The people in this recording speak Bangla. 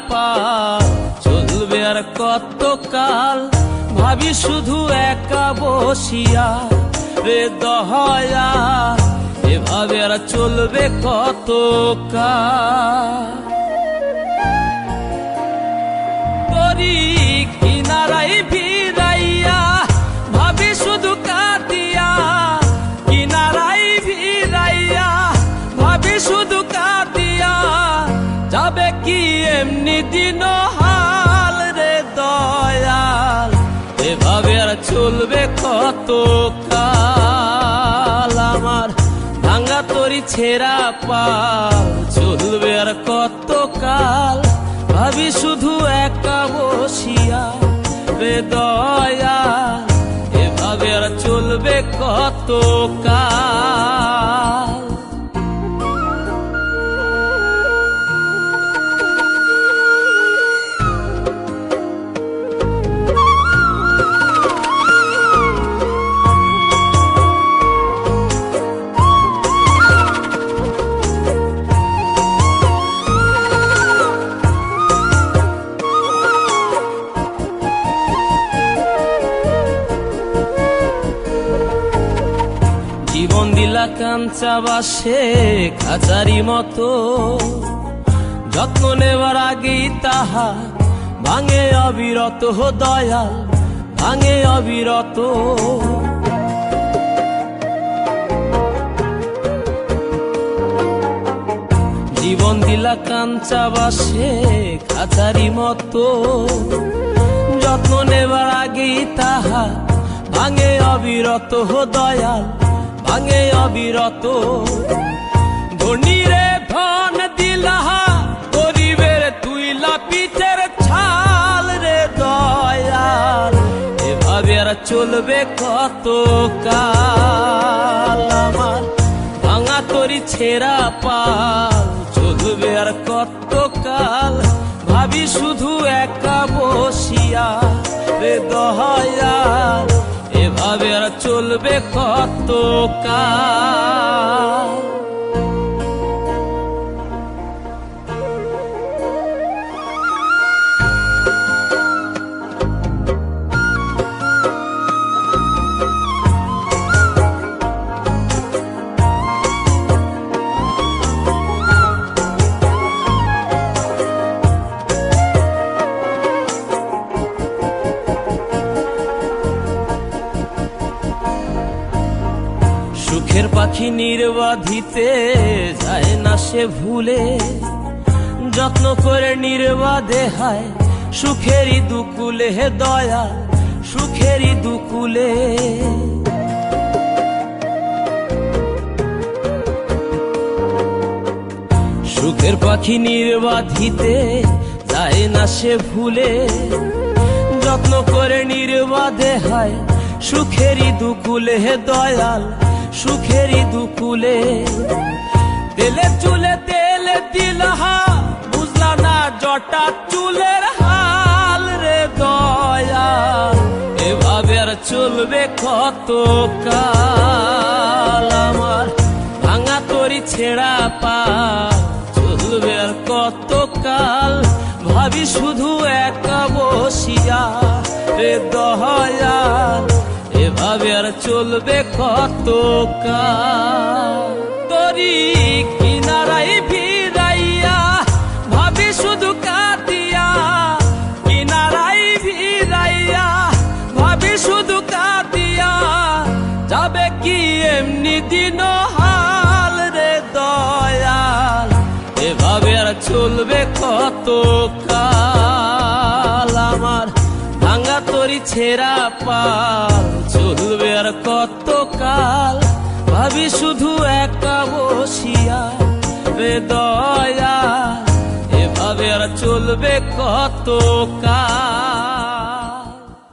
পাল, চলবে আর কত কাল, ভাবি শুধু একা বসিয়া রে দয়া, এভাবে আর চলবে কত কাল। তরি কিনারাই ভিড়াইয়া ভাবি শুধু কাঁদিয়া, কিনারাই ভিড়াইয়া ভাবি শুধু কাঁদিয়া, যাবে কি এমনি দিন হাল রে দয়াল, এভাবে আর চলবে কত কাল। আমার ভাঙা তরি ছেঁড়া পাল, চলবে আর কত কাল, ভাবি শুধু একা বসিয়া রে দয়াল, এভাবে আর চলবে কত কাল। জীবন দিলা কাঞ্চা বাসে খাঁচারি মতো, যত্ন নেবার আগেই তাহা ভাঙে অবিরত দয়াল, ভাঙে অবিরত। জীবন দিলা কাঞ্চা বাসে খাঁচারি মতো, যত্ন নেবার আগেই তাহা ভাঙে অবিরত দয়াল, ভাঙে অবিরত। ধনীরে ধন দিলা, গরিবের তুইলা পিঠের ছাল রে দয়াল, এভাবে আর চলবে কত কাল। আমার ভাঙা তরি ছেঁড়া পাল, চলবে আর কত কাল, ভাবি শুধু একা বসিয়া রে দয়াল, এভাবে আর চলবে কত কাল। সুখের পাখি নির্বাধিতে যায় না সে ভুলে, যত্ন করে নির্বাধে হায় সুখেরই দুকুলে হে দয়াল, সুখেরই দুকুলে। সুখের পাখি নির্বাধিতে যায় না সে ভুলে, যত্ন করে নির্বাধে হায় সুখেরই দুকুলে হে দয়াল, সুখেরই দুকুলে। তেলে চুলে তেল দিলহা, বুঝলা না জটা চুলের হাল রে দয়াল, এভাবে আর চলবে কত কাল। আমার ভাঙা তরি ছেঁড়া পাল, চলবে আর কত কাল, ভাবি শুধু একা বসিয়া রে দয়াল, এভাবে আর চলবে কত কাল। তরি কিনারাই ভিড়াইয়া ভাবি শুধু কাঁদিয়া, কিনারাই ভিড়াইয়া ভাবি শুধু কাঁদিয়া, যাবে কি এমনি দিন হাল রে দয়াল, এভাবে আর চলবে কত কাল। আমার ভাঙা তরি ছেঁড়া পাল, চলবে আর কত কাল, ভাবি শুধু একা বসিয়া রে দয়াল, এভাবে আর চলবে কত কাল।